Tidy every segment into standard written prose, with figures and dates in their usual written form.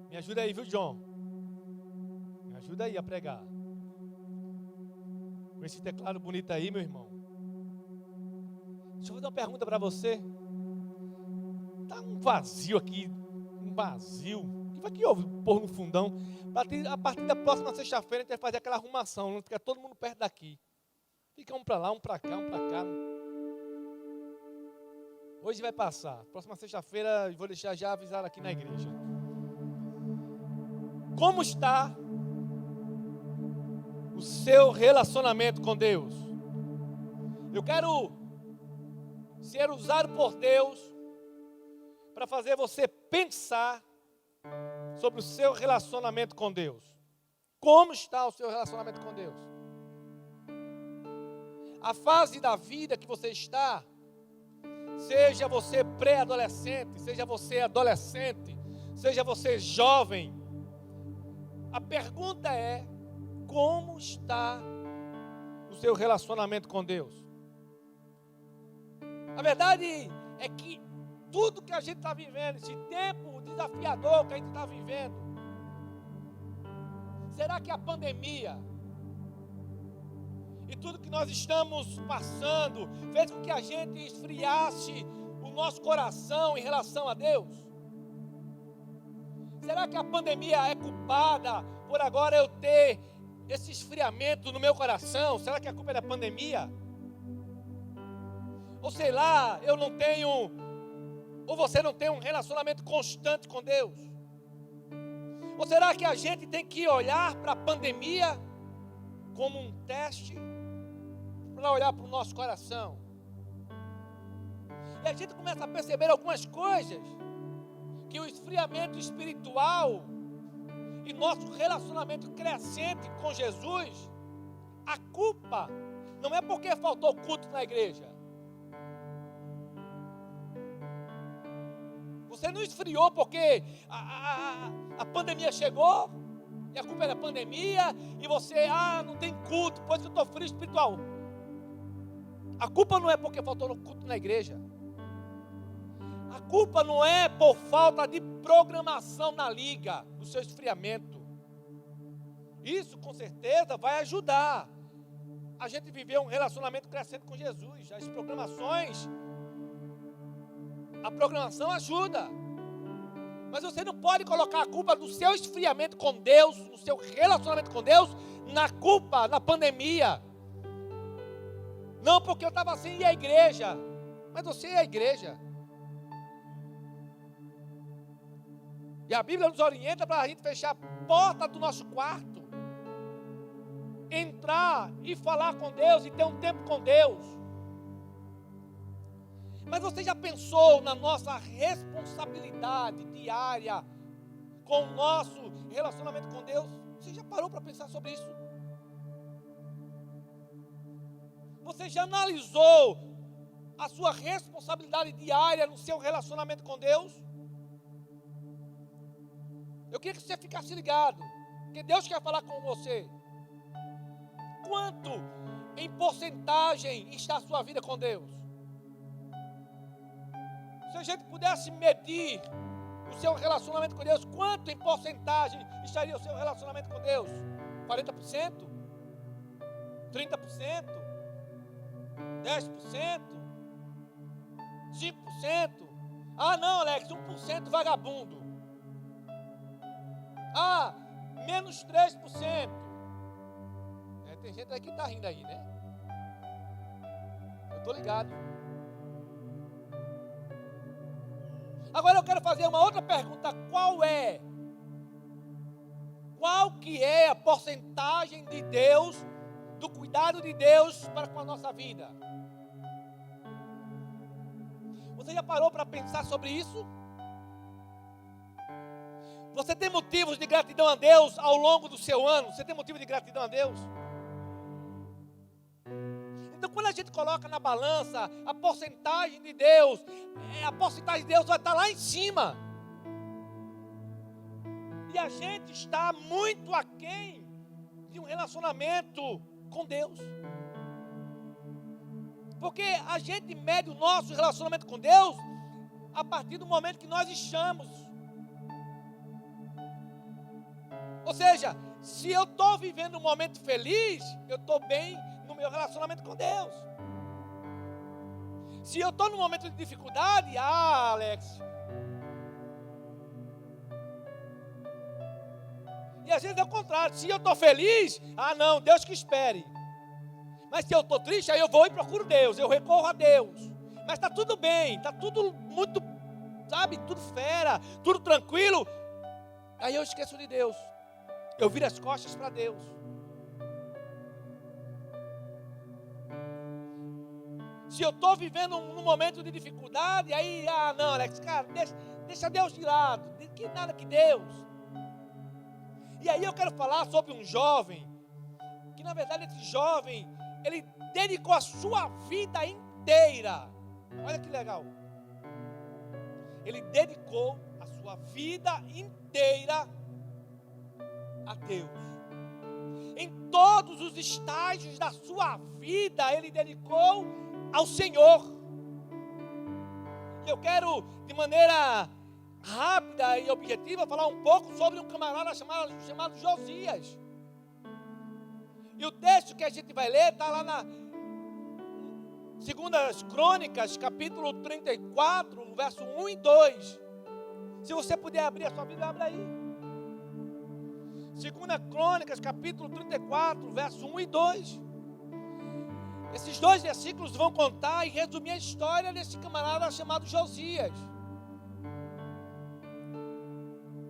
Me ajuda aí, viu, John? Me ajuda aí a pregar. Com esse teclado bonito aí, meu irmão. Deixa eu fazer uma pergunta para você. Tá um vazio aqui, um vazio. O que foi que houve, pôr no fundão? A partir da próxima sexta-feira a gente vai fazer aquela arrumação, não fica todo mundo perto daqui. Fica um para lá, um para cá, um para cá. Hoje vai passar. Próxima sexta-feira vou deixar já avisado aqui na igreja. Como está o seu relacionamento com Deus? Eu quero ser usado por Deus para fazer você pensar sobre o seu relacionamento com Deus. Como está o seu relacionamento com Deus? A fase da vida que você está, seja você pré-adolescente, seja você adolescente, seja você jovem, a pergunta é: como está o seu relacionamento com Deus? A verdade é que tudo que a gente está vivendo, esse tempo desafiador que a gente está vivendo, será que a pandemia e tudo que nós estamos passando fez com que a gente esfriasse o nosso coração em relação a Deus? Será que a pandemia é culpada por agora eu ter esse esfriamento no meu coração? Será que a culpa é da pandemia? Ou sei lá, eu não tenho, ou você não tem um relacionamento constante com Deus? Ou será que a gente tem que olhar para a pandemia como um teste para olhar para o nosso coração? E a gente começa a perceber algumas coisas, que o esfriamento espiritual e nosso relacionamento crescente com Jesus, a culpa não é porque faltou culto na igreja. Você não esfriou porque a pandemia chegou, e a culpa é da pandemia, e você, não tem culto, pois eu estou frio espiritual. A culpa não é porque faltou culto na igreja. A culpa não é por falta de programação na liga, do seu esfriamento. Isso com certeza vai ajudar a gente viver um relacionamento crescente com Jesus. As programações, a programação ajuda. Mas você não pode colocar a culpa do seu esfriamento com Deus, no seu relacionamento com Deus, na culpa, na pandemia. Não, porque eu estava sem ir à igreja. Mas você é a igreja. E a Bíblia nos orienta para a gente fechar a porta do nosso quarto, entrar e falar com Deus e ter um tempo com Deus. Mas você já pensou na nossa responsabilidade diária com o nosso relacionamento com Deus? Você já parou para pensar sobre isso? Você já analisou a sua responsabilidade diária no seu relacionamento com Deus? Eu queria que você ficasse ligado, porque Deus quer falar com você. Quanto em porcentagem está a sua vida com Deus? Se a gente pudesse medir o seu relacionamento com Deus, quanto em porcentagem estaria o seu relacionamento com Deus? 40%? 30%? 10%? 5%? Não, Alex, 1% vagabundo. Menos 3%. Tem gente aí que está rindo aí, né? Eu estou ligado. Agora eu quero fazer uma outra pergunta. Qual que é a porcentagem de Deus, do cuidado de Deus para com a nossa vida? Você já parou para pensar sobre isso? Você tem motivos de gratidão a Deus ao longo do seu ano? Você tem motivo de gratidão a Deus? Então, quando a gente coloca na balança a porcentagem de Deus, a porcentagem de Deus vai estar lá em cima. E a gente está muito aquém de um relacionamento com Deus. Porque a gente mede o nosso relacionamento com Deus a partir do momento que nós estamos. Ou seja, se eu estou vivendo um momento feliz, eu estou bem no meu relacionamento com Deus. Se eu estou num momento de dificuldade, Alex. E às vezes é o contrário, se eu estou feliz, não, Deus que espere. Mas se eu estou triste, aí eu vou e procuro Deus, eu recorro a Deus. Mas está tudo bem, está tudo muito, sabe, tudo fera, tudo tranquilo. Aí eu esqueço de Deus, eu viro as costas para Deus. Se eu estou vivendo um momento de dificuldade, aí, não, Alex, cara, deixa Deus de lado, que nada que Deus. E aí eu quero falar sobre um jovem, que na verdade esse jovem, ele dedicou a sua vida inteira. Olha que legal. Ele dedicou a sua vida inteira a Deus. Em todos os estágios da sua vida, ele dedicou ao Senhor. E eu quero, de maneira rápida e objetiva, falar um pouco sobre um camarada chamado Josias. E o texto que a gente vai ler está lá na 2 Crônicas, capítulo 34, verso 1 e 2. Se você puder abrir a sua Bíblia, abre aí. 2 Crônicas, capítulo 34, verso 1 e 2. Esses dois versículos vão contar e resumir a história desse camarada chamado Josias.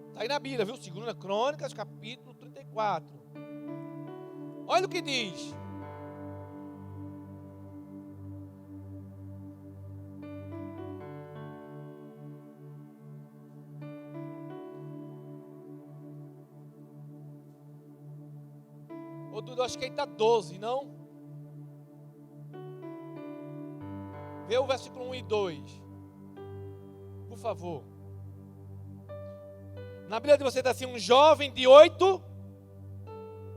Está aí na Bíblia, viu? 2 Crônicas, capítulo 34. Olha o que diz. Ô Dudu, acho que aí está 12, não? Vê o versículo 1 e 2. Por favor. Na Bíblia de você está assim, um jovem de 8.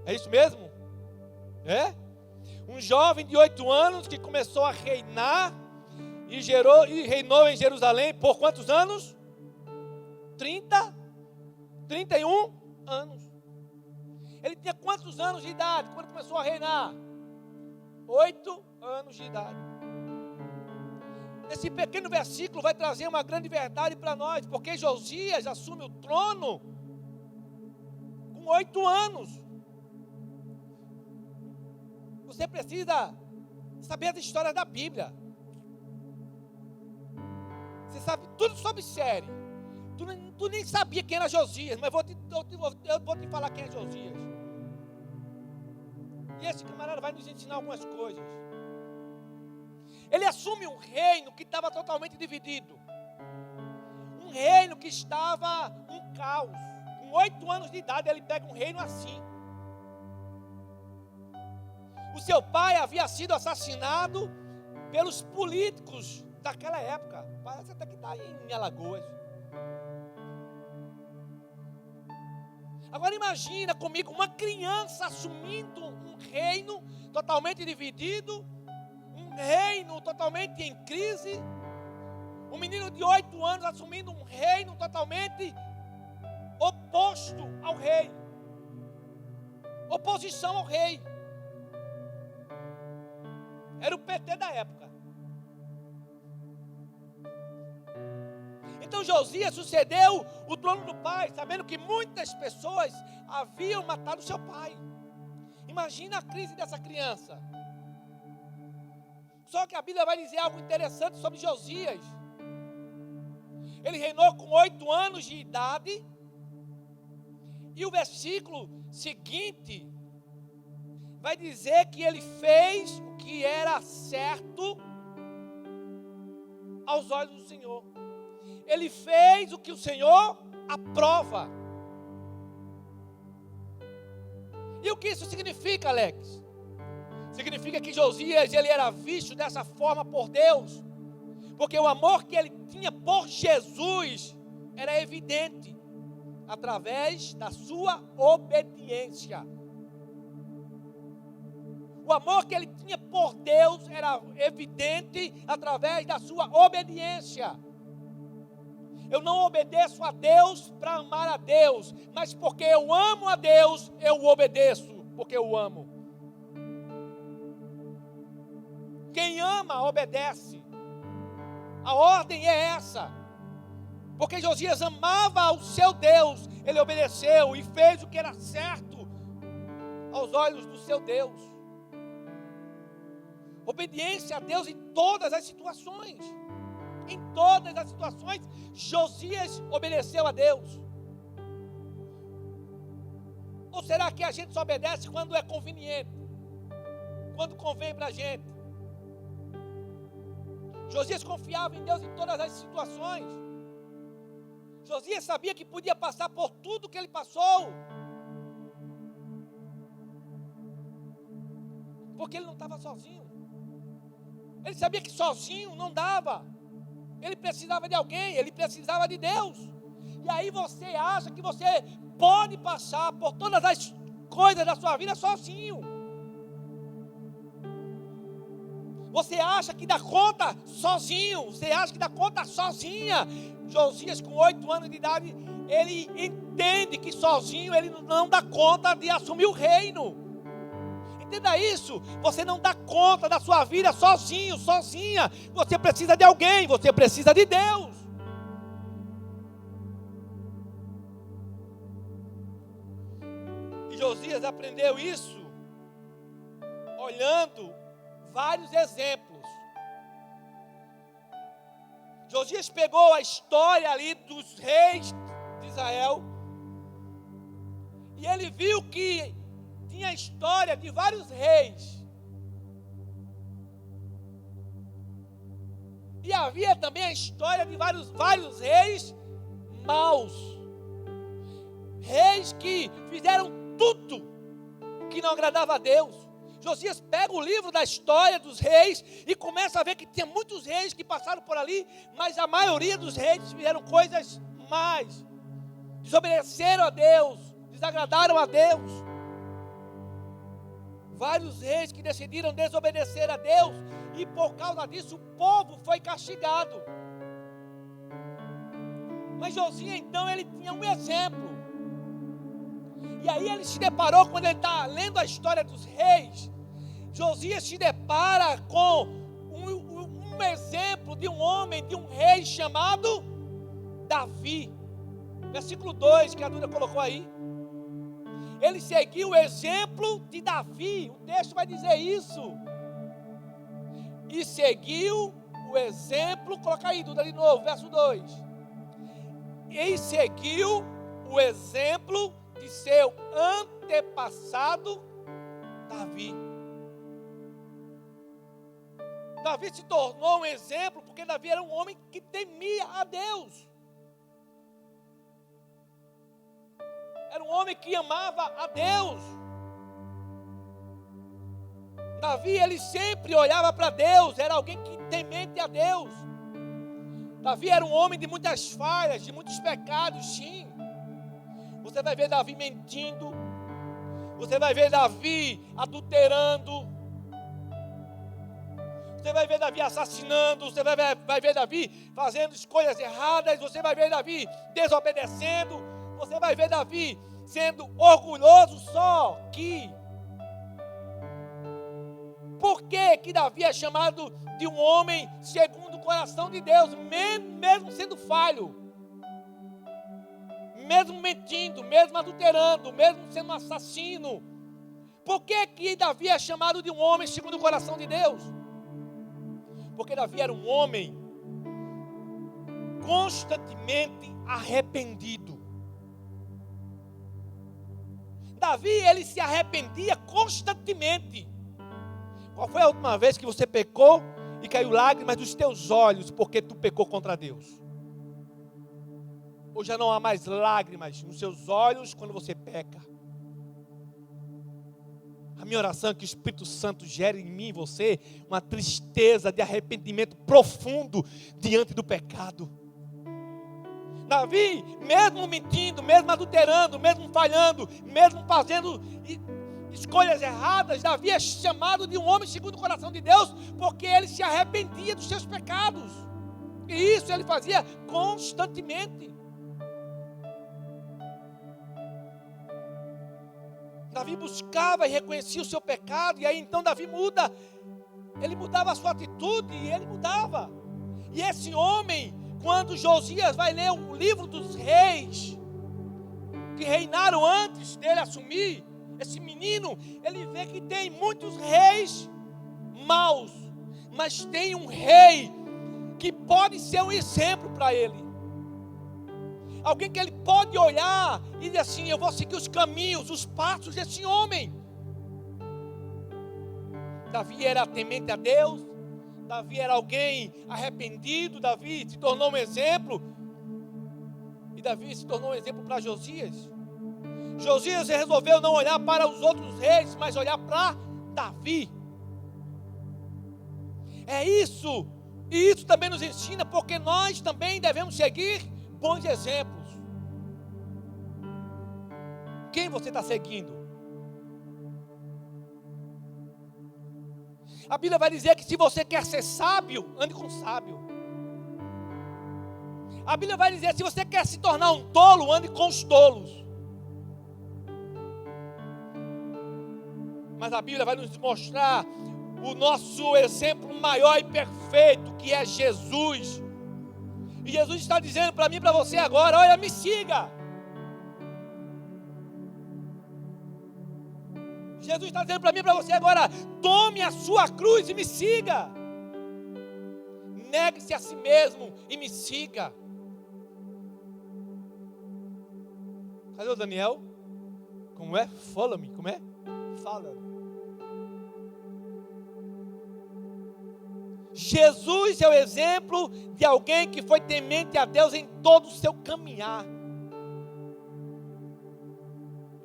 É isso mesmo? É? Um jovem de 8 anos que começou a reinar e reinou em Jerusalém por quantos anos? 31 anos. Ele tinha quantos anos de idade quando começou a reinar? 8 anos de idade. Esse pequeno versículo vai trazer uma grande verdade para nós, porque Josias assume o trono com 8 anos. Você precisa saber as histórias da Bíblia. Você sabe tudo sobre série. Tu nem sabia quem era Josias, mas eu vou te falar quem é Josias. E esse camarada vai nos ensinar algumas coisas. Ele assume um reino que estava totalmente dividido. Um reino que estava um caos. Com 8 anos de idade ele pega um reino assim. O seu pai havia sido assassinado pelos políticos daquela época. Parece até que está em Alagoas. Agora imagina comigo uma criança assumindo um reino totalmente dividido, um reino totalmente em crise, um menino de 8 anos assumindo um reino totalmente oposto ao rei, oposição ao rei. Era o PT da época. Então Josias sucedeu o trono do pai, sabendo que muitas pessoas haviam matado seu pai. Imagina a crise dessa criança. Só que a Bíblia vai dizer algo interessante sobre Josias. Ele reinou com 8 anos de idade. E o versículo seguinte vai dizer que ele fez o que era certo aos olhos do Senhor. Ele fez o que o Senhor aprova. E o que isso significa, Alex? Significa que Josias, ele era visto dessa forma por Deus, porque o amor que ele tinha por Jesus era evidente, através da sua obediência. O amor que ele tinha por Deus era evidente através da sua obediência. Eu não obedeço a Deus para amar a Deus, mas porque eu amo a Deus, eu o obedeço, porque eu o amo. Quem ama, obedece. A ordem é essa. Porque Josias amava o seu Deus, ele obedeceu e fez o que era certo aos olhos do seu Deus. Obediência a Deus em todas as situações. Em todas as situações, Josias obedeceu a Deus. Ou será que a gente só obedece quando é conveniente? Quando convém para a gente? Josias confiava em Deus em todas as situações. Josias sabia que podia passar por tudo que ele passou. Porque ele não estava sozinho. Ele sabia que sozinho não dava. Ele precisava de alguém, ele precisava de Deus. E aí você acha que você pode passar por todas as coisas da sua vida sozinho. Você acha que dá conta sozinho. Você acha que dá conta sozinha. Josias, com 8 anos de idade, ele entende que sozinho ele não dá conta de assumir o reino. Entenda isso, você não dá conta da sua vida sozinho, sozinha. Você precisa de alguém, você precisa de Deus. E Josias aprendeu isso olhando vários exemplos. Josias pegou a história ali dos reis de Israel e ele viu que tinha a história de vários reis. E havia também a história de vários reis maus. Reis que fizeram tudo que não agradava a Deus. Josias pega o livro da história dos reis e começa a ver que tinha muitos reis que passaram por ali, mas a maioria dos reis fizeram coisas más. Desobedeceram a Deus, desagradaram a Deus. Vários reis que decidiram desobedecer a Deus e por causa disso o povo foi castigado. Mas Josias então ele tinha um exemplo. E aí ele se deparou, quando ele está lendo a história dos reis, Josias se depara com um exemplo de um homem, de um rei chamado Davi. Versículo 2 que a Duda colocou aí. Ele seguiu o exemplo de Davi. O texto vai dizer isso. E seguiu o exemplo, coloca aí, Duda, de novo, verso 2. E seguiu o exemplo de seu antepassado Davi. Davi se tornou um exemplo porque Davi era um homem que temia a Deus. Era um homem que amava a Deus. Davi, ele sempre olhava para Deus, era alguém que temente a Deus. Davi era um homem de muitas falhas, de muitos pecados, sim. Você vai ver Davi mentindo, você vai ver Davi adulterando, você vai ver Davi assassinando, você vai ver Davi fazendo escolhas erradas, você vai ver Davi desobedecendo, você vai ver Davi sendo orgulhoso. Só que, por que Davi é chamado de um homem segundo o coração de Deus, mesmo sendo falho? Mesmo mentindo, mesmo adulterando, mesmo sendo um assassino. Por que Davi é chamado de um homem segundo o coração de Deus? Porque Davi era um homem constantemente arrependido. Davi, ele se arrependia constantemente. Qual foi a última vez que você pecou e caiu lágrimas dos teus olhos porque tu pecou contra Deus? Ou já não há mais lágrimas nos seus olhos quando você peca? A minha oração é que o Espírito Santo gere em mim e você uma tristeza de arrependimento profundo diante do pecado. Davi, mesmo mentindo, mesmo adulterando, mesmo falhando, mesmo fazendo escolhas erradas, Davi é chamado de um homem segundo o coração de Deus, porque ele se arrependia dos seus pecados. E isso ele fazia constantemente. Davi buscava e reconhecia o seu pecado, e aí então Davi muda. Ele mudava a sua atitude e ele mudava. E esse homem, quando Josias vai ler o livro dos reis, que reinaram antes dele assumir, esse menino, ele vê que tem muitos reis maus, mas tem um rei que pode ser um exemplo para ele. Alguém que ele pode olhar e dizer assim: eu vou seguir os caminhos, os passos desse homem. Davi era temente a Deus, Davi era alguém arrependido, Davi se tornou um exemplo, e Davi se tornou um exemplo para Josias. Josias resolveu não olhar para os outros reis, mas olhar para Davi. É isso, e isso também nos ensina, porque nós também devemos seguir bons exemplos. Quem você está seguindo? A Bíblia vai dizer que se você quer ser sábio, ande com sábio. A Bíblia vai dizer que se você quer se tornar um tolo, ande com os tolos. Mas a Bíblia vai nos mostrar o nosso exemplo maior e perfeito, que é Jesus. E Jesus está dizendo para mim e para você agora: olha, me siga. Jesus está dizendo para mim e para você agora: tome a sua cruz e me siga. Negue-se a si mesmo e me siga. Cadê o Daniel? Como é? Follow me. Como é? Fala. Jesus é o exemplo de alguém que foi temente a Deus em todo o seu caminhar.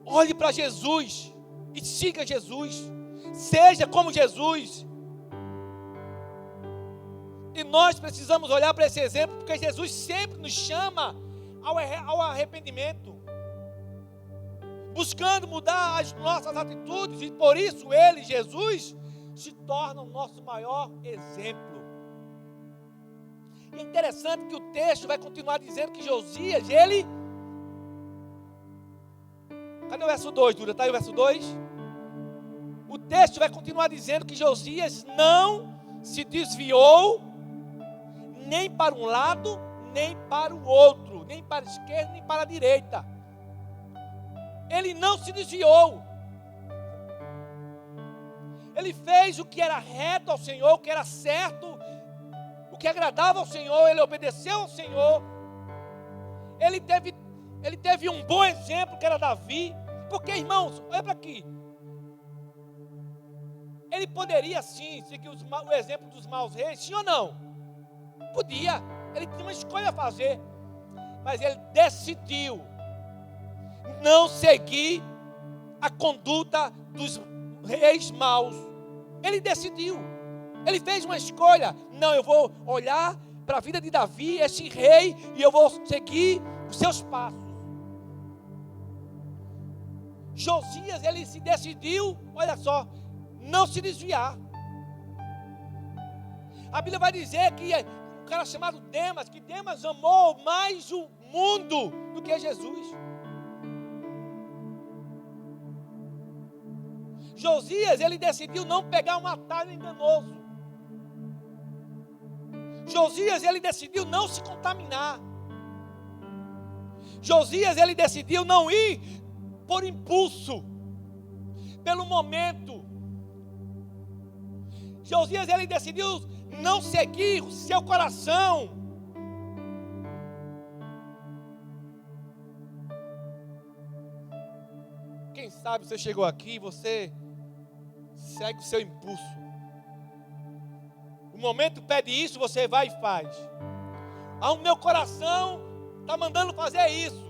Olhe para Jesus e siga Jesus. Seja como Jesus. E nós precisamos olhar para esse exemplo, porque Jesus sempre nos chama ao arrependimento, buscando mudar as nossas atitudes, e por isso ele, Jesus, se torna o nosso maior exemplo. E é interessante que o texto vai continuar dizendo que Josias, ele... Cadê o verso 2, Dura? Está aí o verso 2? O texto vai continuar dizendo que Josias não se desviou nem para um lado, nem para o outro, nem para a esquerda, nem para a direita. Ele não se desviou. Ele fez o que era reto ao Senhor, o que era certo, o que agradava ao Senhor. Ele obedeceu ao Senhor. Ele teve um bom exemplo, que era Davi. Porque, irmãos, olha para aqui. Ele poderia sim seguir o exemplo dos maus reis, sim ou não? Podia. Ele tinha uma escolha a fazer. Mas ele decidiu não seguir a conduta dos reis maus. Ele decidiu. Ele fez uma escolha. Não, eu vou olhar para a vida de Davi, esse rei, e eu vou seguir os seus passos. Josias, ele se decidiu, olha só, não se desviar. A Bíblia vai dizer que um cara chamado Demas, que Demas amou mais o mundo do que Jesus. Josias, ele decidiu não pegar um atalho enganoso. Josias, ele decidiu não se contaminar. Josias, ele decidiu não ir por impulso, pelo momento. Josias, ele decidiu não seguir o seu coração. Quem sabe você chegou aqui e você segue o seu impulso. O momento pede isso, você vai e faz. O meu coração está mandando fazer isso.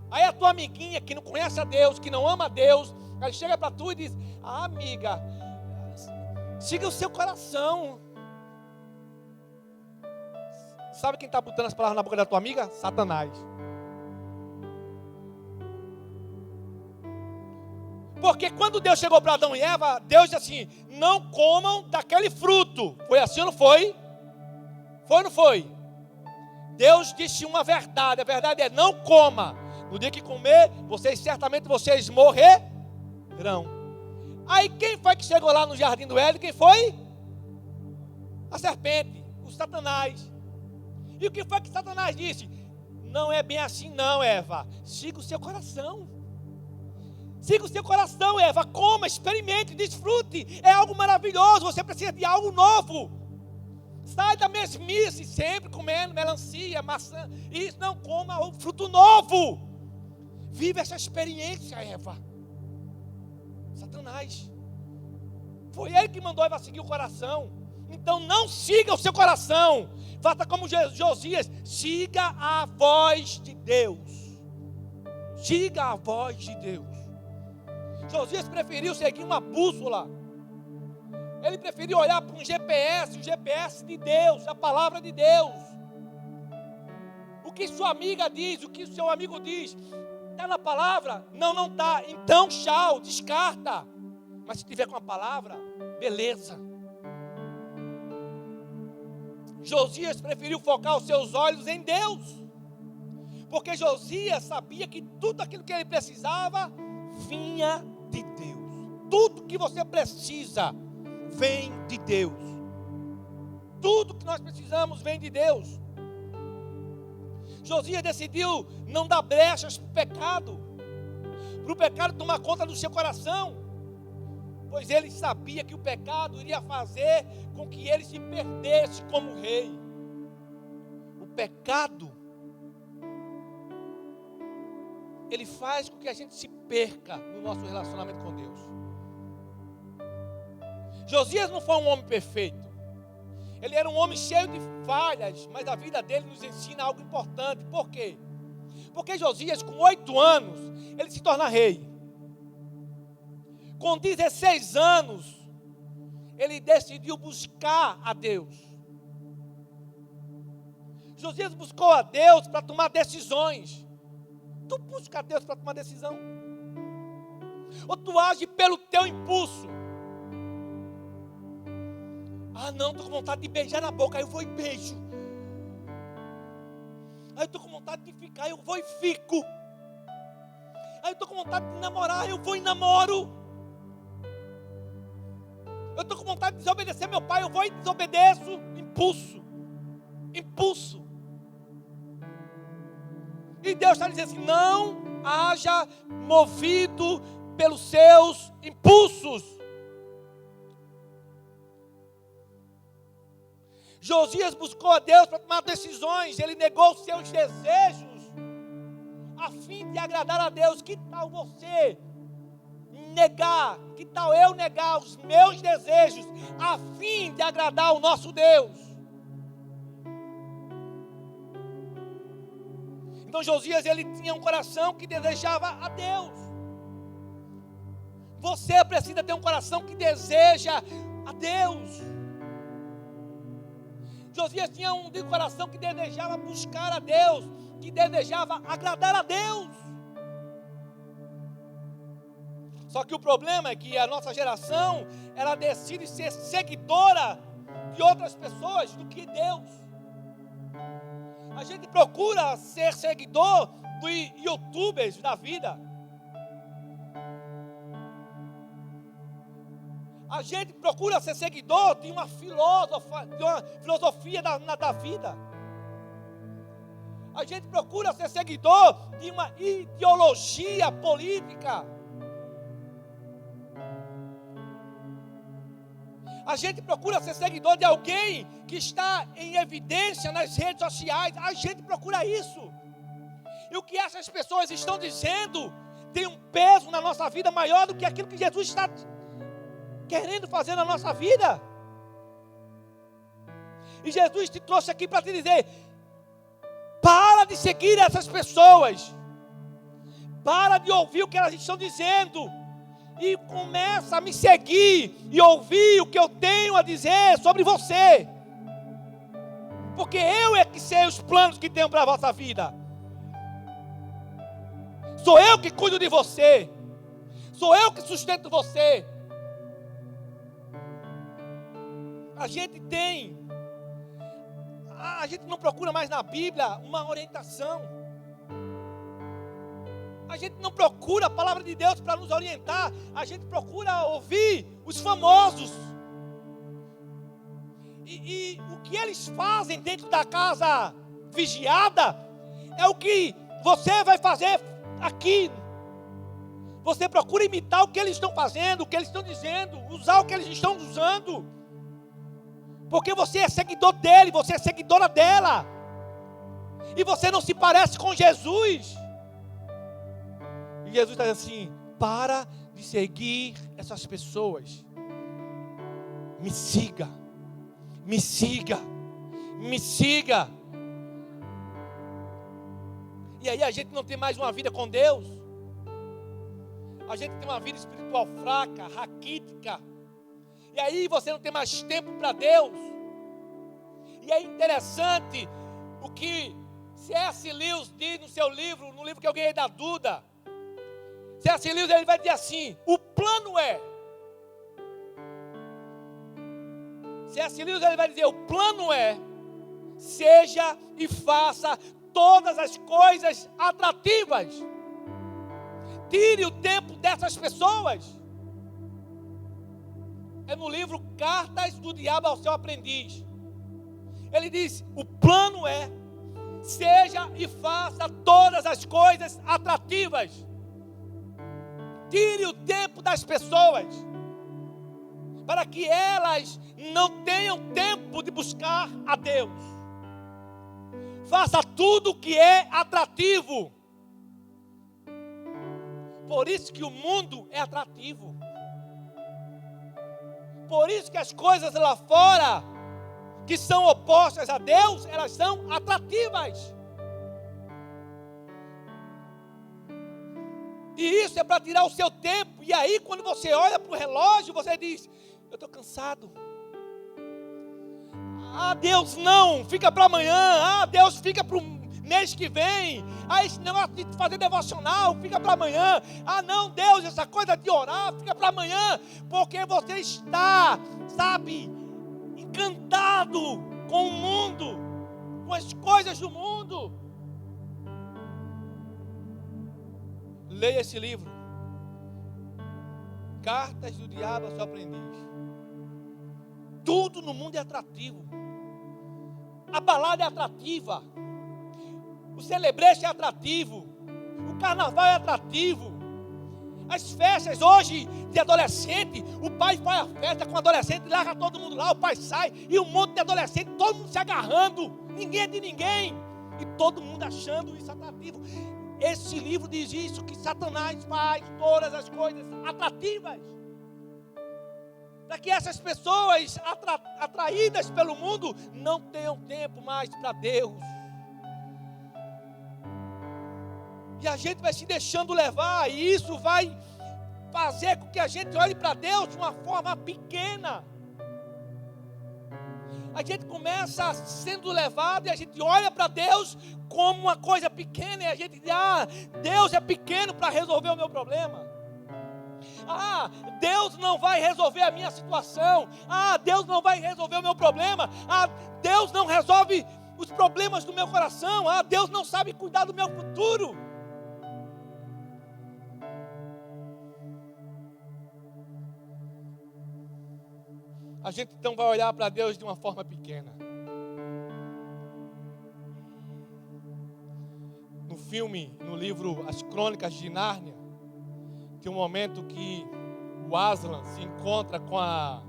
Aí a tua amiguinha que não conhece a Deus, que não ama a Deus, ela chega para tu e diz: amiga, siga o seu coração. Sabe quem está botando as palavras na boca da tua amiga? Satanás. Porque quando Deus chegou para Adão e Eva, Deus disse assim: não comam daquele fruto. Foi assim ou não foi? Foi ou não foi? Deus disse uma verdade. A verdade é: não coma. No dia que comer, certamente vocês morrerão. Aí quem foi que chegou lá no jardim do Éden? Quem foi? A serpente, o Satanás. E o que foi que Satanás disse? Não é bem assim não, Eva. Siga o seu coração. Siga o seu coração, Eva. Coma, experimente, desfrute. É algo maravilhoso. Você precisa de algo novo. Sai da mesmice, sempre comendo melancia, maçã. Isso, não, coma um fruto novo. Viva essa experiência, Eva. Satanás. Foi ele que mandou Eva seguir o coração. Então não siga o seu coração. Faça como Josias. Siga a voz de Deus. Siga a voz de Deus. Josias preferiu seguir uma bússola. Ele preferiu olhar para um GPS, o GPS de Deus, a palavra de Deus. O que sua amiga diz, o que seu amigo diz, está na palavra? Não está. Então, tchau, descarta. Mas se tiver com a palavra, beleza. Josias preferiu focar os seus olhos em Deus. Porque Josias sabia que tudo aquilo que ele precisava vinha de Deus. Tudo que você precisa vem de Deus. Tudo que nós precisamos vem de Deus. Josias decidiu não dar brechas para o pecado tomar conta do seu coração, pois ele sabia que o pecado iria fazer com que ele se perdesse como rei. O pecado, ele faz com que a gente se perca no nosso relacionamento com Deus. Josias não foi um homem perfeito. Ele era um homem cheio de falhas, mas a vida dele nos ensina algo importante. Por quê? Porque Josias, com 8 anos, ele se torna rei. Com 16 anos, ele decidiu buscar a Deus. Josias buscou a Deus para tomar decisões. Tu busca a Deus para tomar decisão? Ou tu age pelo teu impulso? Ah não, estou com vontade de beijar na boca, aí eu vou e beijo. Aí eu estou com vontade de ficar, eu vou e fico. Aí eu estou com vontade de namorar, eu vou e namoro. Eu estou com vontade de desobedecer meu pai, eu vou e desobedeço. Impulso. E Deus está dizendo assim: não haja movido pelos seus impulsos. Josias buscou a Deus para tomar decisões. Ele negou os seus desejos a fim de agradar a Deus. Que tal você negar? Que tal eu negar os meus desejos a fim de agradar o nosso Deus? Então Josias, ele tinha um coração que desejava a Deus. Você precisa ter um coração que deseja a Deus. Josias tinha um coração que desejava buscar a Deus, que desejava agradar a Deus. Só que o problema é que a nossa geração, ela decide ser seguidora de outras pessoas do que Deus. A gente procura ser seguidor dos YouTubers da vida. A gente procura ser seguidor de uma filosofia da vida. A gente procura ser seguidor de uma ideologia política. A gente procura ser seguidor de alguém que está em evidência nas redes sociais. A gente procura isso. E o que essas pessoas estão dizendo tem um peso na nossa vida maior do que aquilo que Jesus está querendo fazer na nossa vida. E Jesus te trouxe aqui para te dizer: para de seguir essas pessoas, para de ouvir o que elas estão dizendo, e começa a me seguir e ouvir o que eu tenho a dizer sobre você, porque eu é que sei os planos que tenho para a vossa vida. Sou eu que cuido de você, sou eu que sustento você. A gente tem A gente não procura mais na Bíblia uma orientação. A gente não procura a palavra de Deus para nos orientar. A gente procura ouvir os famosos. E o que eles fazem dentro da casa vigiada é o que você vai fazer aqui. Você procura imitar o que eles estão fazendo, o que eles estão dizendo, usar o que eles estão usando. Porque você é seguidor dele, você é seguidora dela. E você não se parece com Jesus. E Jesus está dizendo assim: para de seguir essas pessoas. Me siga. Me siga. Me siga. E aí a gente não tem mais uma vida com Deus. A gente tem uma vida espiritual fraca, raquítica. E aí você não tem mais tempo para Deus. E é interessante o que C.S. Lewis diz no seu livro, no livro que eu ganhei da Duda. C.S. Lewis, ele vai dizer assim: o plano é. C.S. Lewis, ele vai dizer: o plano é, seja e faça todas as coisas atrativas. Tire o tempo dessas pessoas. É no livro Cartas do Diabo ao Seu Aprendiz. Ele diz: o plano é, seja e faça todas as coisas atrativas. Tire o tempo das pessoas, para que elas não tenham tempo de buscar a Deus. Faça tudo o que é atrativo. Por isso que o mundo é atrativo. Por isso que as coisas lá fora, que são opostas a Deus, elas são atrativas. E isso é para tirar o seu tempo. E aí quando você olha para o relógio, você diz: eu estou cansado. Ah, Deus, não, fica para amanhã. Ah, Deus, fica para o mês que vem. Ah, esse negócio de fazer devocional, fica para amanhã. Ah, não, Deus, essa coisa de orar, fica para amanhã. Porque você está, sabe, encantado com o mundo, com as coisas do mundo. Leia esse livro, Cartas do Diabo ao Seu Aprendiz. Tudo no mundo é atrativo. A balada é atrativa. O celebration é atrativo. O carnaval é atrativo. As festas hoje de adolescente, o pai faz a festa com o adolescente, larga todo mundo lá, o pai sai, e um monte de adolescente, todo mundo se agarrando, ninguém é de ninguém, e todo mundo achando isso atrativo. Esse livro diz isso, que Satanás faz todas as coisas atrativas, para que essas pessoas atraídas pelo mundo não tenham tempo mais para Deus. E a gente vai se deixando levar, e isso vai fazer com que a gente olhe para Deus de uma forma pequena. A gente começa sendo levado e a gente olha para Deus como uma coisa pequena, e a gente diz: ah, Deus é pequeno para resolver o meu problema. Ah, Deus não vai resolver a minha situação. Ah, Deus não vai resolver o meu problema. Ah, Deus não resolve os problemas do meu coração. Ah, Deus não sabe cuidar do meu futuro. A gente então vai olhar para Deus de uma forma pequena. No filme, no livro As Crônicas de Nárnia, tem um momento que o Aslan se encontra com a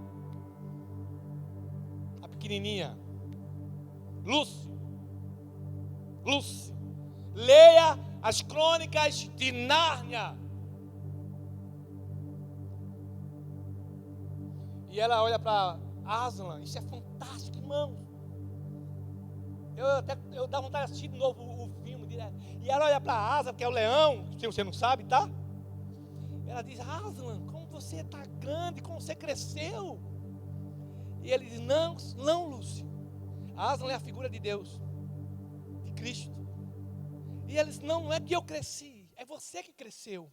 pequenininha Lucy. Leia As Crônicas de Nárnia. E ela olha para Aslan: isso é fantástico, irmão. Eu dá vontade de assistir de novo o filme direto. E ela olha para Aslan, que é o leão, se você não sabe, tá? Ela diz: Aslan, como você está grande, como você cresceu. E ele diz: não, Lúcia. Aslan é a figura de Deus, de Cristo. E eles: não é que eu cresci, é você que cresceu.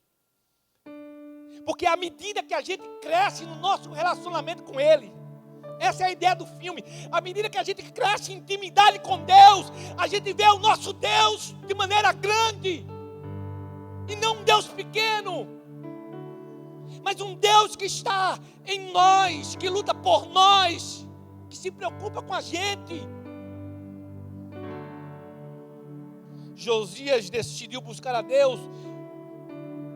Porque à medida que a gente cresce no nosso relacionamento com Ele, Essa é a ideia do filme. À medida que a gente cresce em intimidade com Deus, a gente vê o nosso Deus de maneira grande. E não um Deus pequeno, mas um Deus que está em nós, que luta por nós, que se preocupa com a gente. Josias decidiu buscar a Deus.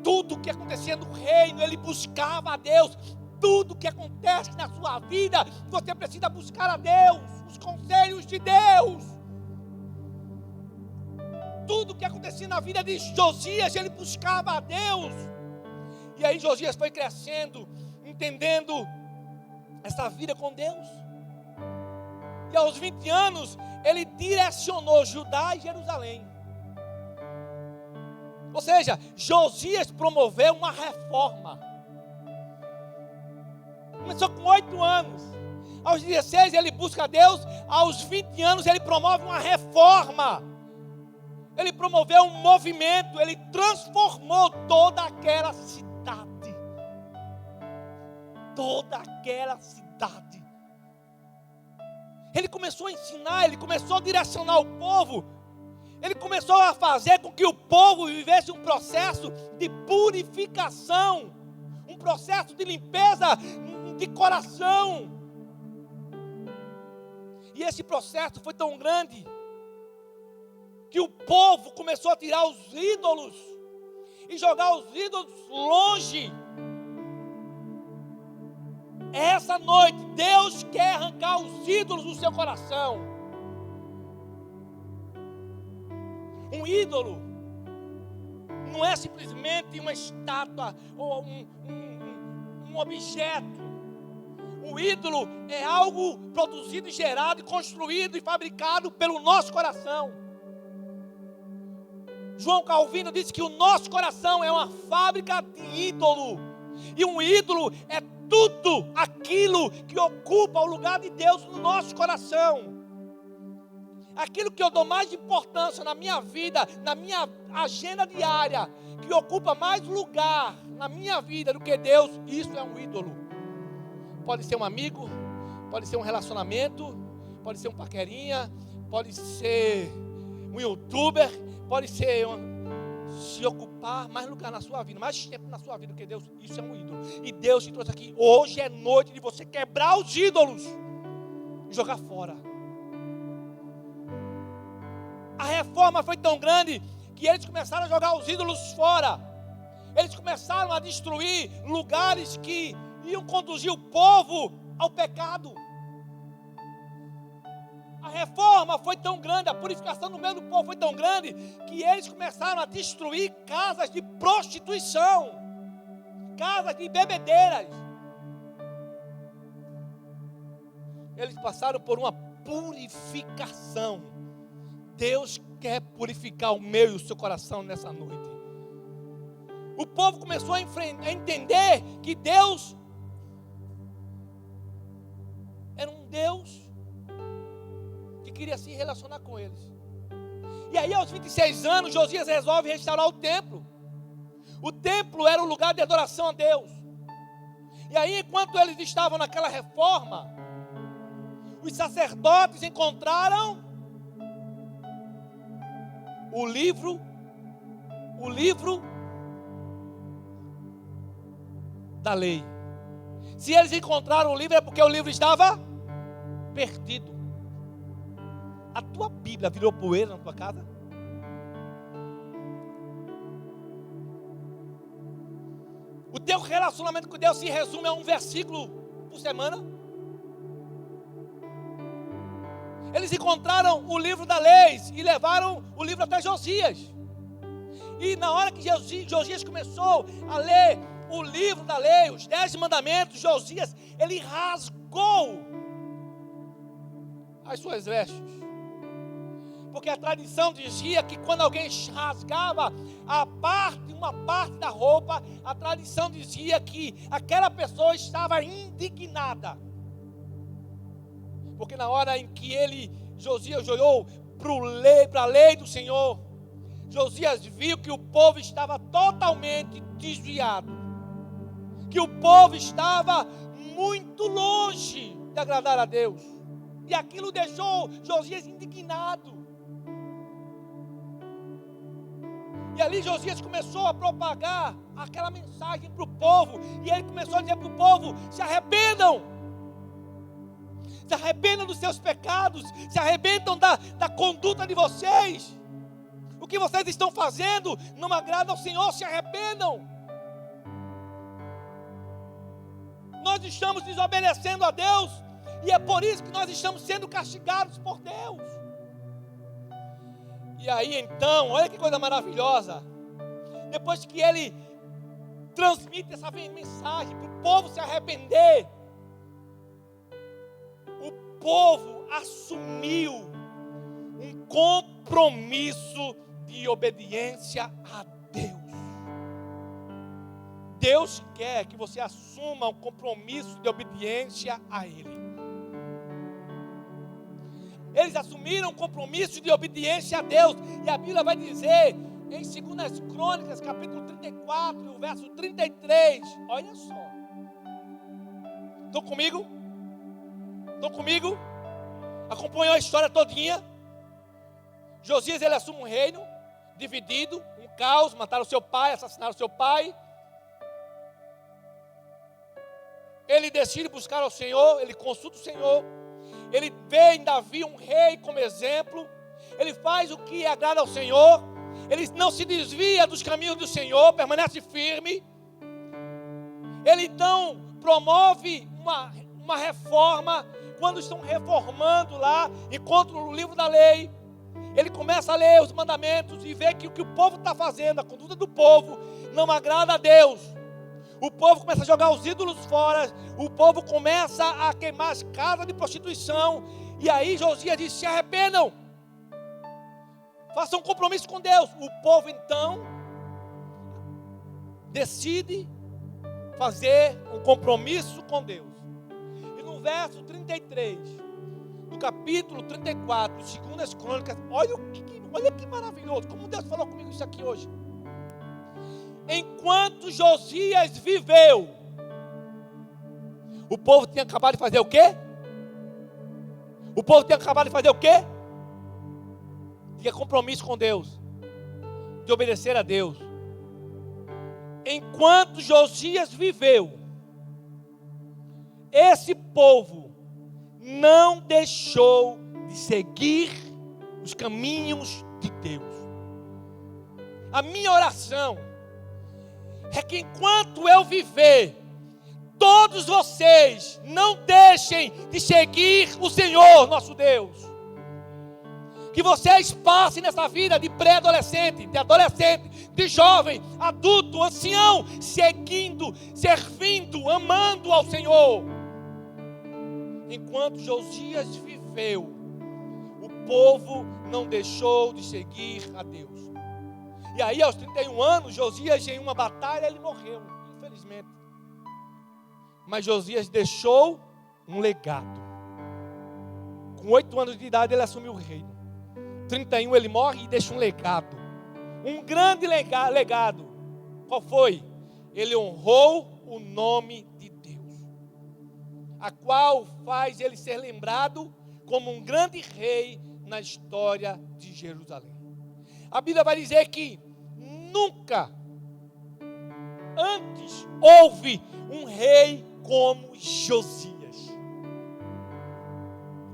Tudo que acontecia no reino, ele buscava a Deus. Tudo que acontece na sua vida, você precisa buscar a Deus, os conselhos de Deus. Tudo que acontecia na vida de Josias, ele buscava a Deus. E aí Josias foi crescendo, entendendo essa vida com Deus. E aos 20 anos, ele direcionou Judá e Jerusalém. Ou seja, Josias promoveu uma reforma. Começou com 8 anos. Aos 16 ele busca a Deus. Aos 20 anos ele promove uma reforma. Ele promoveu um movimento. Ele transformou toda aquela cidade. Toda aquela cidade. Ele começou a ensinar. Ele começou a direcionar o povo. Ele começou a fazer com que o povo vivesse um processo de purificação. Um processo de limpeza de coração. E esse processo foi tão grande que o povo começou a tirar os ídolos e jogar os ídolos longe. Essa noite Deus quer arrancar os ídolos do seu coração. Um ídolo não é simplesmente uma estátua ou um objeto. O ídolo é algo produzido, gerado, construído e fabricado pelo nosso coração. João Calvino disse que o nosso coração é uma fábrica de ídolo. E um ídolo é tudo aquilo que ocupa o lugar de Deus no nosso coração. Aquilo que eu dou mais importância na minha vida, na minha agenda diária, que ocupa mais lugar na minha vida do que Deus, isso é um ídolo. Pode ser um amigo, pode ser um relacionamento, pode ser um paquerinha, pode ser um youtuber, pode ser se ocupar mais lugar na sua vida, mais tempo na sua vida do que Deus, isso é um ídolo. E Deus te trouxe aqui, hoje é noite de você quebrar os ídolos e jogar fora. A reforma foi tão grande que eles começaram a jogar os ídolos fora. Eles começaram a destruir lugares que iam conduzir o povo ao pecado. A reforma foi tão grande, a purificação no meio do povo foi tão grande, que eles começaram a destruir casas de prostituição, casas de bebedeiras. Eles passaram por uma purificação. Deus quer purificar o meu e o seu coração nessa noite. O povo começou a entender que Deus era um Deus que queria se relacionar com eles. E aí aos 26 anos, Josias resolve restaurar o templo. O templo era o lugar de adoração a Deus. E aí enquanto eles estavam naquela reforma, os sacerdotes encontraram o livro da lei. Se eles encontraram o livro é porque o livro estava perdido. A tua Bíblia virou poeira na tua casa? O teu relacionamento com Deus se resume a um versículo por semana? Eles encontraram o livro da lei e levaram o livro até Josias. E na hora que Josias começou a ler o livro da lei, os 10 mandamentos, Josias, ele rasgou as suas vestes. Porque a tradição dizia que quando alguém rasgava uma parte da roupa, a tradição dizia que aquela pessoa estava indignada. Porque na hora em que Josias olhou para a lei do Senhor, Josias viu que o povo estava totalmente desviado. Que o povo estava muito longe de agradar a Deus. E aquilo deixou Josias indignado. E ali Josias começou a propagar aquela mensagem para o povo. E ele começou a dizer para o povo: se arrependam. Se arrependam dos seus pecados. Se arrependam da conduta de vocês. O que vocês estão fazendo não agrada ao Senhor. Se arrependam. Nós estamos desobedecendo a Deus. E é por isso que nós estamos sendo castigados por Deus. E aí então, olha que coisa maravilhosa. Depois que ele transmite essa mensagem para o povo se arrepender, o povo assumiu um compromisso de obediência a Deus. Deus quer que você assuma um compromisso de obediência a Ele. Eles assumiram um compromisso de obediência a Deus. E a Bíblia vai dizer em 2 Crônicas, capítulo 34, o verso 33. Olha só. Estão comigo? Estão comigo? Acompanhou a história todinha. Josias, ele assume um reino dividido, um caos, mataram seu pai, assassinaram seu pai. Ele decide buscar ao Senhor, ele consulta o Senhor. Ele vê em Davi um rei como exemplo. Ele faz o que agrada ao Senhor. Ele não se desvia dos caminhos do Senhor, permanece firme. Ele então promove uma reforma. Quando estão reformando lá, encontram o livro da lei. Ele começa a ler os mandamentos e vê que o que o povo está fazendo, a conduta do povo, não agrada a Deus. O povo começa a jogar os ídolos fora. O povo começa a queimar as casas de prostituição. E aí Josias diz: se arrependam. Façam um compromisso com Deus. O povo então decide fazer um compromisso com Deus. E no verso 33 do capítulo 34 de 2 Crônicas, olha que maravilhoso. Como Deus falou comigo isso aqui hoje. Enquanto Josias viveu, o povo tinha acabado de fazer o quê? O povo tinha acabado de fazer o quê? Tinha compromisso com Deus, de obedecer a Deus. Enquanto Josias viveu, esse povo não deixou de seguir os caminhos de Deus. A minha oração é que enquanto eu viver, todos vocês não deixem de seguir o Senhor nosso Deus. Que vocês passem nessa vida de pré-adolescente, de adolescente, de jovem, adulto, ancião, seguindo, servindo, amando ao Senhor. Enquanto Josias viveu, o povo não deixou de seguir a Deus. E aí, aos 31 anos, Josias, em uma batalha, ele morreu, infelizmente. Mas Josias deixou um legado. Com 8 anos de idade, ele assumiu o reino. 31, ele morre e deixa um legado. Um grande legado. Qual foi? Ele honrou o nome de Deus, a qual faz ele ser lembrado como um grande rei na história de Jerusalém. A Bíblia vai dizer que nunca antes houve um rei como Josias.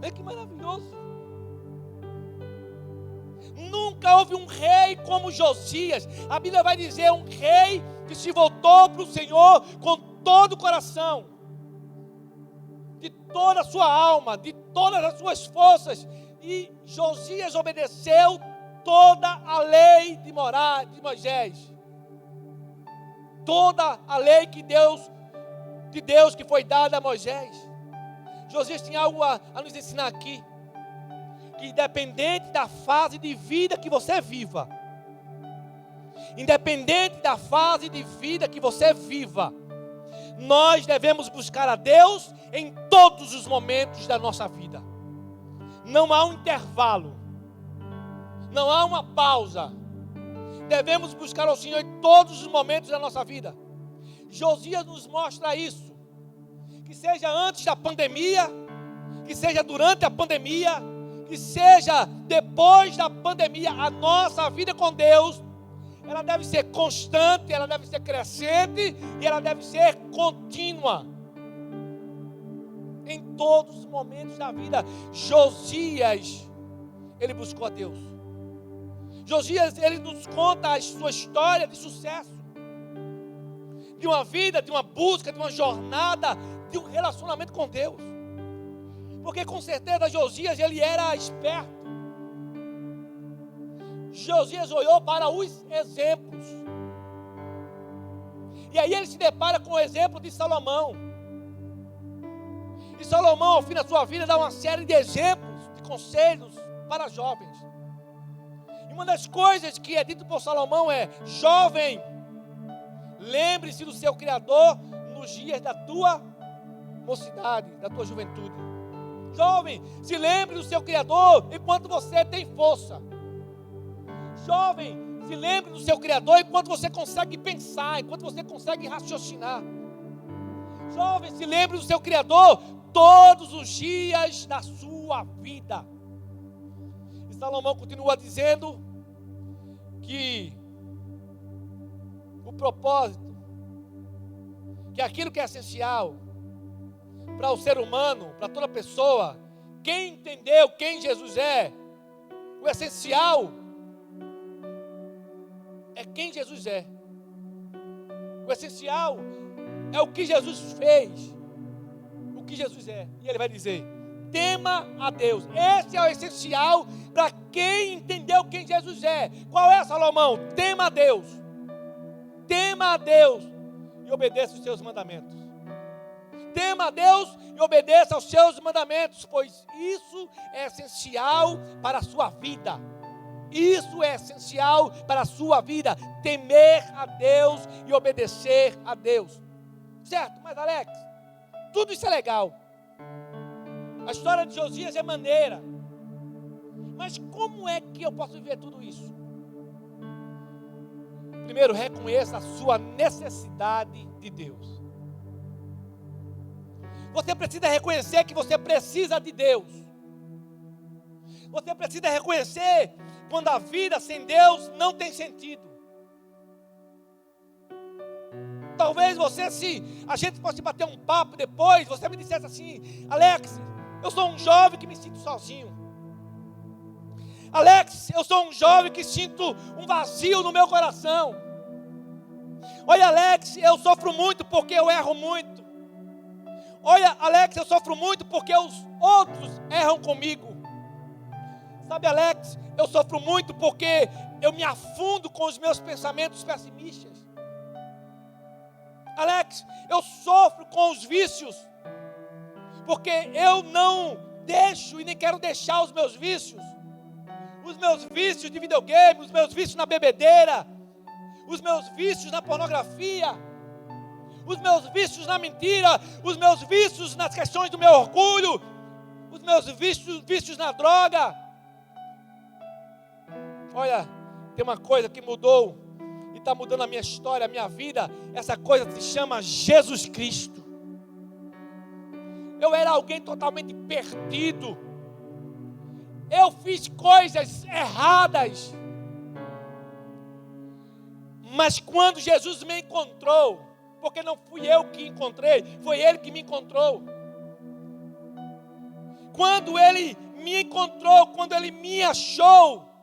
Olha que maravilhoso. Nunca houve um rei como Josias. A Bíblia vai dizer um rei que se voltou para o Senhor com todo o coração, de toda a sua alma, de todas as suas forças. E Josias obedeceu toda a lei de Moisés. Toda a lei de Deus que foi dada a Moisés. Josias tinha algo a nos ensinar aqui. Que independente da fase de vida que você viva, independente da fase de vida que você viva, nós devemos buscar a Deus em todos os momentos da nossa vida. Não há um intervalo, não há uma pausa. Devemos buscar ao Senhor em todos os momentos da nossa vida. Josias nos mostra isso. Que seja antes da pandemia, que seja durante a pandemia, que seja depois da pandemia, a nossa vida com Deus, ela deve ser constante, ela deve ser crescente e ela deve ser contínua. Em todos os momentos da vida. Josias, ele buscou a Deus. Josias, ele nos conta a sua história de sucesso, de uma vida, de uma busca, de uma jornada, de um relacionamento com Deus. Porque com certeza Josias, ele era esperto. Josias olhou para os exemplos. E aí ele se depara com o exemplo de Salomão. E Salomão, ao fim da sua vida, dá uma série de exemplos, de conselhos para jovens. E uma das coisas que é dito por Salomão é: jovem, lembre-se do seu Criador nos dias da tua mocidade, da tua juventude. Jovem, se lembre do seu Criador enquanto você tem força. Jovem, se lembre do seu Criador enquanto você consegue pensar, enquanto você consegue raciocinar. Jovem, se lembre do seu Criador todos os dias da sua vida. E Salomão continua dizendo que o propósito, que aquilo que é essencial para o ser humano, para toda pessoa, quem entendeu quem Jesus é, o essencial é quem Jesus é. O essencial é o que Jesus fez, o que Jesus é. E ele vai dizer: tema a Deus. Esse é o essencial para quem entendeu quem Jesus é. Qual é, Salomão? Tema a Deus. Tema a Deus e obedeça os seus mandamentos. Tema a Deus e obedeça aos seus mandamentos, pois isso é essencial para a sua vida. Isso é essencial para a sua vida. Temer a Deus e obedecer a Deus. Certo, mas Alex, tudo isso é legal. A história de Josias é maneira. Mas como é que eu posso viver tudo isso? Primeiro, reconheça a sua necessidade de Deus. Você precisa reconhecer que você precisa de Deus. Você precisa reconhecer quando a vida sem Deus não tem sentido. Talvez você, se a gente fosse bater um papo depois, você me dissesse assim: Alex, eu sou um jovem que me sinto sozinho. Alex, eu sou um jovem que sinto um vazio no meu coração. Olha, Alex, eu sofro muito porque eu erro muito. Olha, Alex, eu sofro muito porque os outros erram comigo. Sabe, Alex, eu sofro muito porque eu me afundo com os meus pensamentos pessimistas. Alex, eu sofro com os vícios, porque eu não deixo e nem quero deixar os meus vícios. Os meus vícios de videogame, os meus vícios na bebedeira, os meus vícios na pornografia, os meus vícios na mentira, os meus vícios nas questões do meu orgulho, os meus vícios na droga. Olha, tem uma coisa que mudou e está mudando a minha história, a minha vida. Essa coisa se chama Jesus Cristo. Eu era alguém totalmente perdido. Eu fiz coisas erradas. Mas quando Jesus me encontrou, porque não fui eu que encontrei, foi Ele que me encontrou. Quando Ele me encontrou, quando Ele me achou,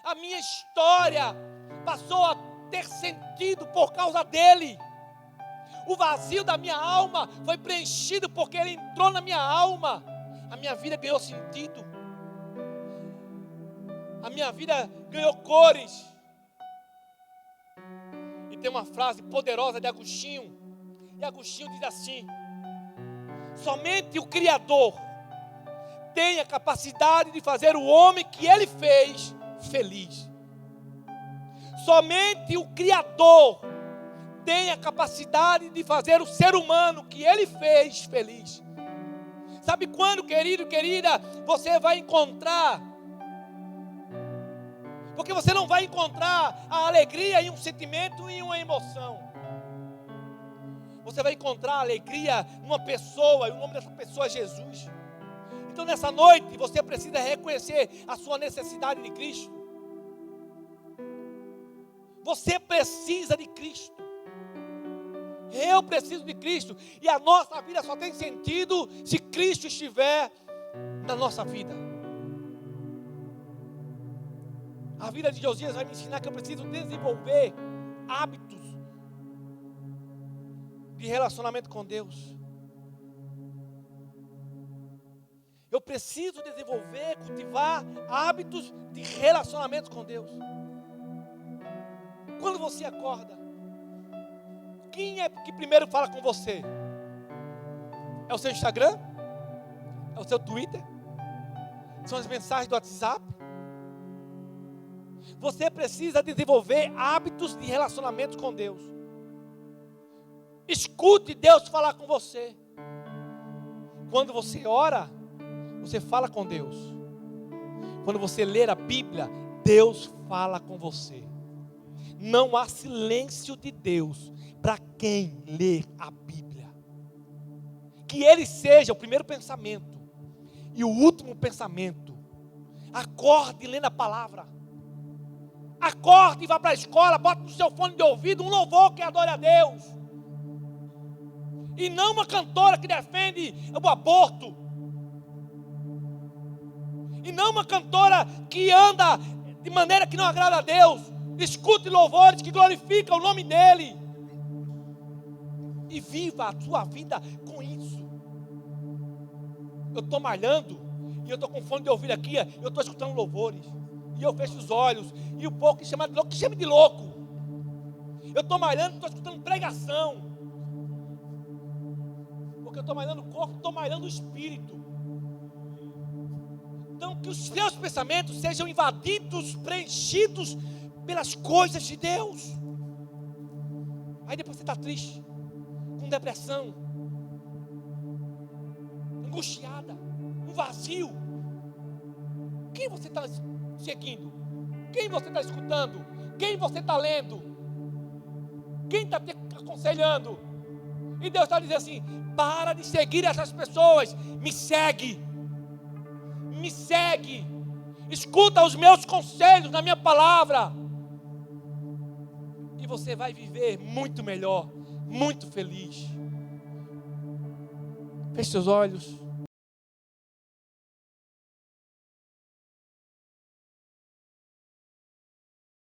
a minha história passou a ter sentido por causa dEle. O vazio da minha alma foi preenchido porque Ele entrou na minha alma. A minha vida ganhou sentido. A minha vida ganhou cores. E tem uma frase poderosa de Agostinho. E Agostinho diz assim: somente o Criador tem a capacidade de fazer o homem que Ele fez feliz. Somente o Criador tem a capacidade de fazer o ser humano que Ele fez feliz. Sabe quando, querido, querida, você vai encontrar? Porque você não vai encontrar a alegria em um sentimento e uma emoção. Você vai encontrar a alegria numa pessoa, e o nome dessa pessoa é Jesus. Então nessa noite você precisa reconhecer a sua necessidade de Cristo. Você precisa de Cristo. Eu preciso de Cristo. E a nossa vida só tem sentido se Cristo estiver na nossa vida. A vida de Josias vai me ensinar que eu preciso desenvolver hábitos de relacionamento com Deus. Eu preciso desenvolver, cultivar hábitos de relacionamento com Deus. Quando você acorda, quem é que primeiro fala com você? É o seu Instagram? É o seu Twitter? São as mensagens do WhatsApp? Você precisa desenvolver hábitos de relacionamento com Deus. Escute Deus falar com você. Quando você ora, você fala com Deus. Quando você lê a Bíblia, Deus fala com você. Não há silêncio de Deus para quem lê a Bíblia. Que Ele seja o primeiro pensamento e o último pensamento. Acorde lendo a palavra. Acorde e vá para a escola, bota no seu fone de ouvido um louvor que adore a Deus. E não uma cantora que defende o aborto. E não uma cantora que anda de maneira que não agrada a Deus. Escute louvores que glorificam o nome dEle. E viva a sua vida com isso. Eu estou malhando e eu estou com fone de ouvido aqui. Eu estou escutando louvores. E eu fecho os olhos. E o povo que chama de louco, que chama de louco. Eu estou malhando, estou escutando pregação. Porque eu estou malhando o corpo, estou malhando o espírito. Então que os seus pensamentos sejam invadidos, preenchidos pelas coisas de Deus. Aí depois você está triste, com depressão, angustiada, um vazio. Quem você está seguindo? Quem você está escutando? Quem você está lendo? Quem está te aconselhando? E Deus está dizendo assim: para de seguir essas pessoas, me segue. Me segue. Escuta os meus conselhos na minha palavra. E você vai viver muito melhor, muito feliz. Feche seus olhos.